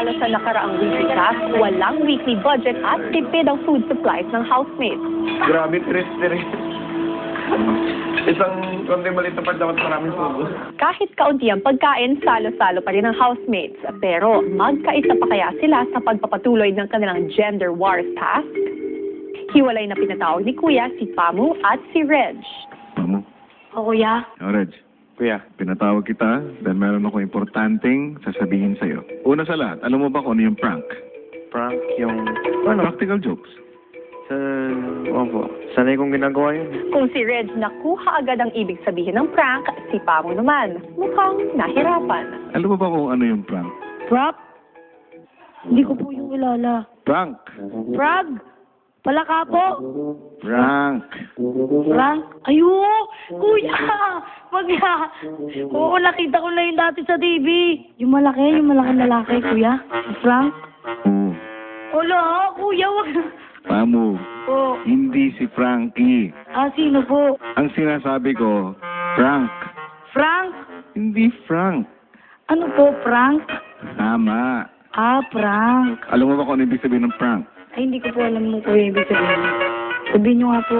talo sa nakaraang weekly task, walang weekly budget at tipid ang food supplies ng housemates. Grabe, triste rin. Isang konti maliit na dapat maraming tubo. Kahit kaunti ang pagkain, salo-salo pa rin ang housemates. Pero magkaisa pa kaya sila sa pagpapatuloy ng kanilang gender wars task? Hiwalay na pinatawag ni Kuya si Pamu at si Reg. Pamu? O Kuya? Reg, Kuya, pinatawag kita dahil meron ako importanteng sasabihin sa'yo. Una sa lahat, alam mo ba kung ano yung prank? prank yung... Practical jokes. Opo, sanay kong ginagawa yun. Kung si Reg nakuha agad ang ibig sabihin ng prank, si Pamu naman mukhang nahirapan. Alam mo ba kung ano yung prank? Prop? Hindi ko po yung kilala. Prank! Frog? Palaka po? Prank! Frank? Ayun! Kuya! Wag na! Oo, nakita ko na yun dati sa TV. Yung malaki lalaki, kuya. Frank? Oo. Wala, kuya, wag na. Pamu, Po. hindi si Frankie. Ah, sino po? Ang sinasabi ko, prank. Frank? Hindi Frank. Ano po, Frank? Tama. Ah, Frank. Alam mo ba kung ano ibig sabihin ng prank? Ay, hindi ko po alam mo kuya ibig sabihin. Sabihin nyo nga po.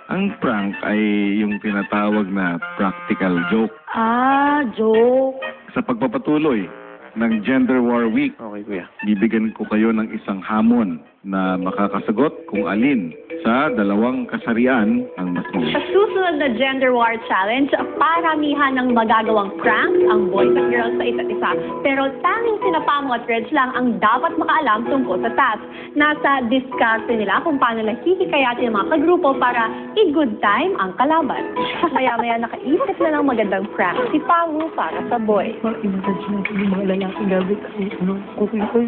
Ang prank ay yung tinatawag na practical joke. Ah, joke. Sa pagpapatuloy ng Gender War Week, Okay, kuya. bibigyan ko kayo ng isang hamon na makakasagot kung alin sa dalawang kasarian ang mas Sa mabuti. susunod na Gender War Challenge, paramihan ng magagawang pranks ang boys at girls sa isa't isa. Pero tanging sina Pamu at Reg lang ang dapat makaalam tungkol sa task. Nasa diskarte nila kung paano nila hihikayatin ang mga kagrupo para i-good time ang kalaban. Maya-maya nakaisip na ng magandang prank si Pamu para sa boy. Imatage natin yung mga lalaki gamit ang cooking oil.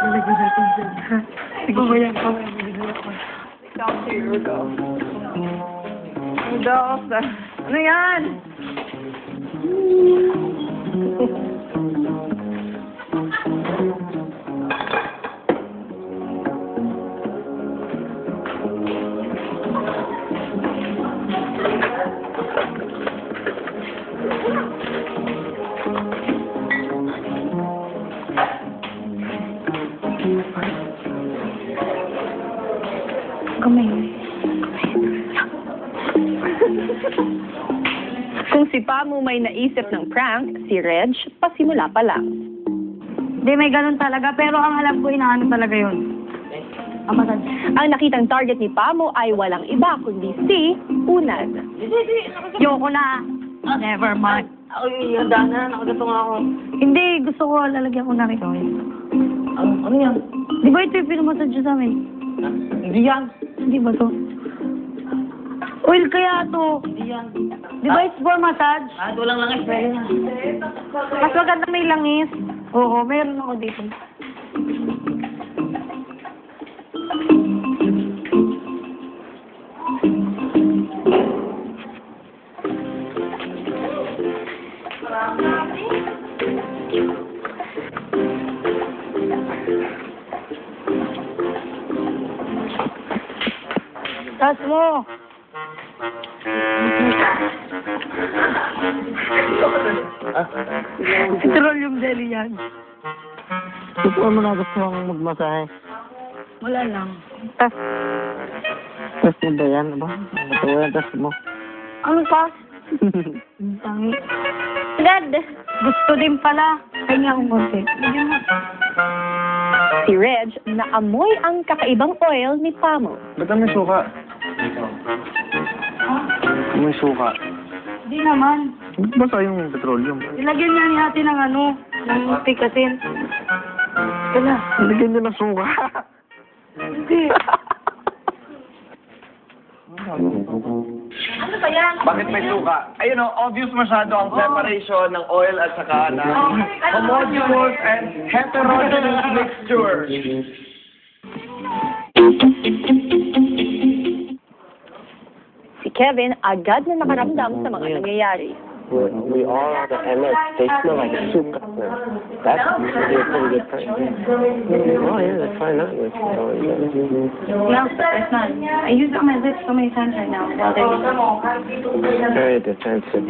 Nalagyan natin dyan, ha? Mamaya. Here we go. Ano yan? Kamay. Kung si Pamu may naisip ng prank, si Reg pasimula pa lang. Hindi, may ganun talaga. Pero ang alam ko, inaano talaga yun. Amasan. Ang nakitang target ni Pamu ay walang iba kundi si Unad. Yoko na. Never mind. Ay, handa na. Nakagato nga ako. Hindi, gusto ko lalagyan ko na rin oil. Ano yan? Di ba ito yung pinumasage sa amin? Hindi yan. Hindi ba to? Oil kaya to. Hindi yan. Di ba it's for massage? Kahit walang langis, pwede na. Mas maganda may langis. Oo, meron ako dito. Tas mo. Petroleum jelly yan. Supuan mo na gusto mong magmasahe. Wala lang. Tas. Test mo ba yan? Aba? Ito yung test mo. Ano pa? Tangi. Agad. Gusto din pala. Kanya akong konti. Bigyan mo. Si Reg naamoy ang kakaibang oil ni Pamu. Ba't may suka? May suka. Hindi naman. Basta yung petroleum. Ilagyan niya natin ng ano, ng tikasin. Wala. Lagyan nyo ng suka. Hindi. Ano ba yan? Bakit may suka? Ayun o, obvious masyado ang separation ng oil at saka ng homogeneous and heterogeneous mixture. Si Kevin agad na nakaramdam sa mga nangyayari. We all are the MS. They smell like soup. That's really a pretty good prank. Oh, yeah, that's fine. That was No, it's not. I use it on my lips so many times right now. While they're very defensive.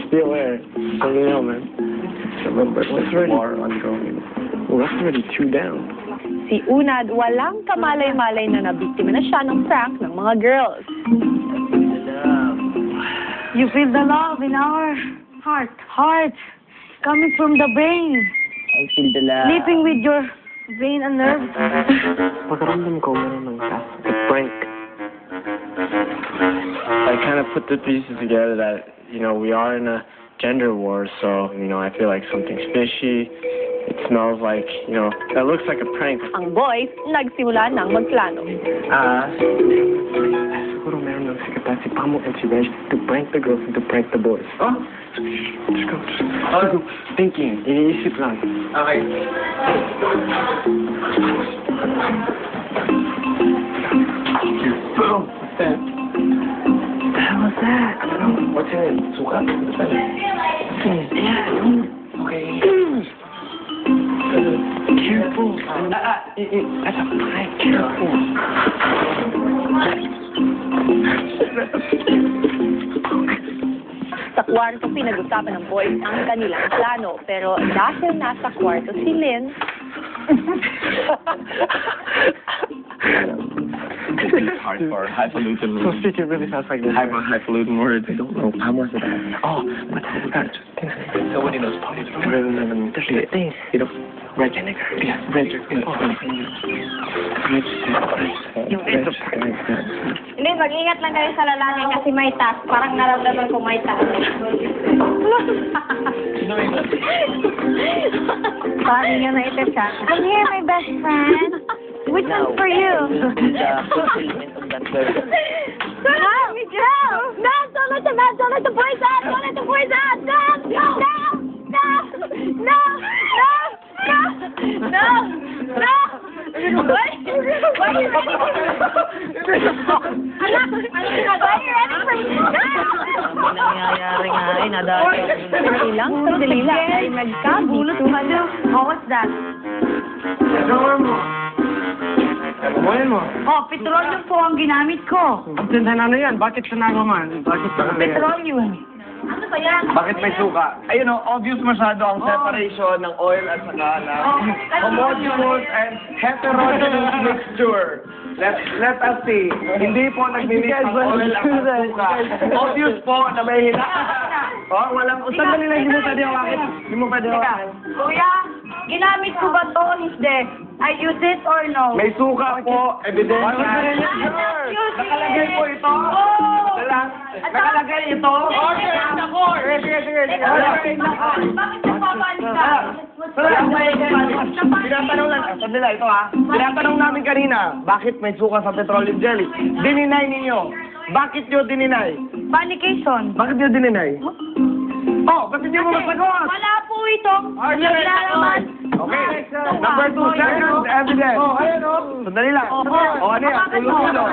Be aware. Something else, man. remember. It's already ongoing. Well, that's already 2 down. Si Unad, walang kamalay-malay na nabiktima na siya ng prank ng mga girls. You feel the love in our heart. Coming from the brain. I feel the love. Sleeping with your brain and nerves. Pakiramdam ko meron ng a prank. I kind of put the pieces together that, you know, we are in a gender war, so, you know, I feel like something's fishy. It smells like, you know, that looks like a prank. Ang boys, nagsimula ng magplano. Siguro meron ng sikatan si Pamo and si Reg to prank the girls and to prank the boys. Oh? Just go. Thinking. Iniisip lang. Okay. Boom! What's that? What the hell is that? I don't know. What's in it? Suka? What's that? Yeah. Okay. Careful. That's a prank. Careful. Sa kwarto, pinag-usapan ng boys ang kanilang plano. Pero dahil nasa kwarto si Lynn, It's hard for highfalutin. So speak it really fast like this. Highfalutin words. I don't know. How much of that? Oh, but So what do you know? You know, Reg. Yeah, Reg. Lynn, mag-ingat lang kayo sa lalaki kasi may task. Parang naramdaman ko may task. Parang nga na ito siya. I'm here, my best friend. Which one's for you? Stop! No, don't let the boys out! Don't let the boys out! No! What? Why are you ready for me? Sandali lang. Ay, nagkabulutuhan. Oh, what's that? Oh, petroleum po ang ginamit ko. Ano yan? Bakit sinagaman? Petroleum. Ano ba yan? Bakit may suka? Ayun o, obvious masyado ang separation ng oil at saka ng homogeneous and heterogeneous mixture. Let us see. Hindi po nagmimix ang oil at ang suka. Obvious po na may hina. Oh, walang sandali lang, hindi mo pwede hawakin. Hindi mo pwede hawakin. Kuya, ginamit ko ba to? Hindi. I use it or no? May suka po, ebidensya. Nakalagay po ito. Nakalagay ito. Sige. Bakit nagpapalik ka? Tinatanong lang, sandali lang, ito ha. Tinatanong namin kanina, bakit may suka sa petroleum jelly? Dininay ninyo. Bakit nyo dininay? Panication. Bakit nyo dininay? Oh, ba't hindi mo masagot? Wala po itong naglalaman. Okay. Number 2, second evidence. Oh, ayun o. Sandali lang. Oh, ano yan? Tulo-tulo.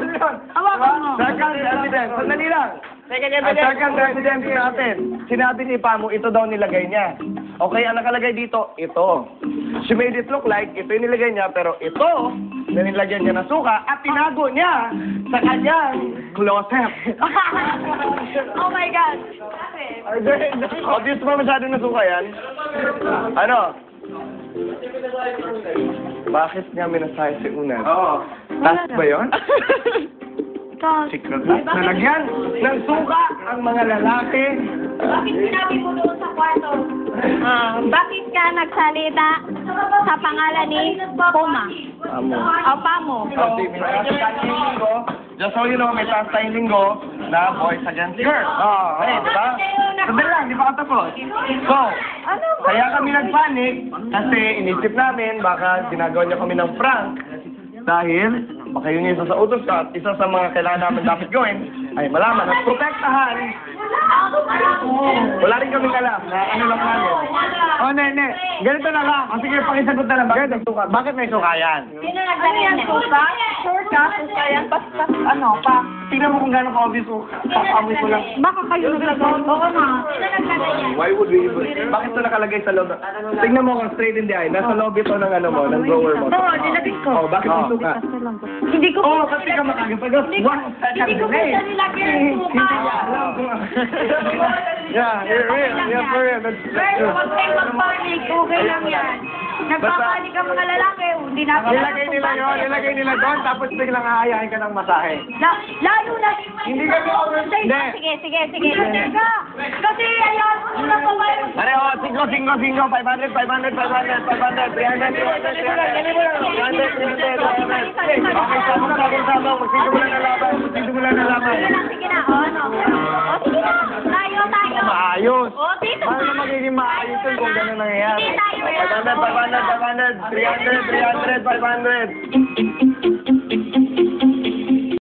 Second evidence. Sandali lang. Ang second evidence natin. Sinabi ni Pamo, ito daw nilagay niya. Okay, ang nakalagay dito, ito. She made it look like ito yung nilagay niya, pero ito, na nilagyan niya ng suka at tinago niya sa kanyang closet. Oh my God. Obvious ba masyado na suka yan? Ano? Bakit niya minasahe si Una? Oo. Task ba yun? Secret task. Nalagyan ng suka ang mga lalaki. Bakit sinabi mo doon sa kwarto? Bakit ka nagsalita sa pangalan ni Puma? Pamo. Just so you know, may task tayong linggo na boys against girls. Okay, diba? Sandali lang, di pa katapos. So, kaya kami nagpanik kasi inisip namin baka ginagawa niya kami ng prank dahil baka yun yung isa sa utos at isa sa mga kailangan namin dapat gawin ay malaman at protektahan. Wala rin kaming alam na ano lang namin. Oh, ne. Ganito na lang. Sige, pakisagot na lang. Bakit may suka yan? Ano yan, suka? Sure Ayan, ano, pa. Tingnan mo kung gano'ng ka-obvious mo. Papamoy ko lang. Baka kayo naglagay. Oo na. Why would we even... Bakit ito nakalagay sa loob? Tingnan mo kung straight in the eye. Nasa loob ito ng ano mo, ng drawer mo. Oo, nilagay ko. Oh, bakit may suka? Hindi ko Oo, kasi ka makagapagap. hindi ko po siya nilagyan ng suka. Yeah, you're real. Yeah, for real. That's Pero true. huwag kayong magpanik, okay lang yan. Nagpapanik ang mga lalaki, hindi natin Nilagay nila yun, nilagay nila doon, tapos biglang aayahin ka ng masahe. Lalo na, Hindi kami Sige, sige, sige. teka, kasi ayaw mo na pa ba yung... Pare, 500, 500, 300, 300. Okay, sabong, magsisimula na laban, Sige na, sige na. O, ano? O, sige na. Tayo. Maayos. O, dito. Paano na magiging maayos yun kung gano'n nangyayari? Hindi tayo. 500, 300, 500.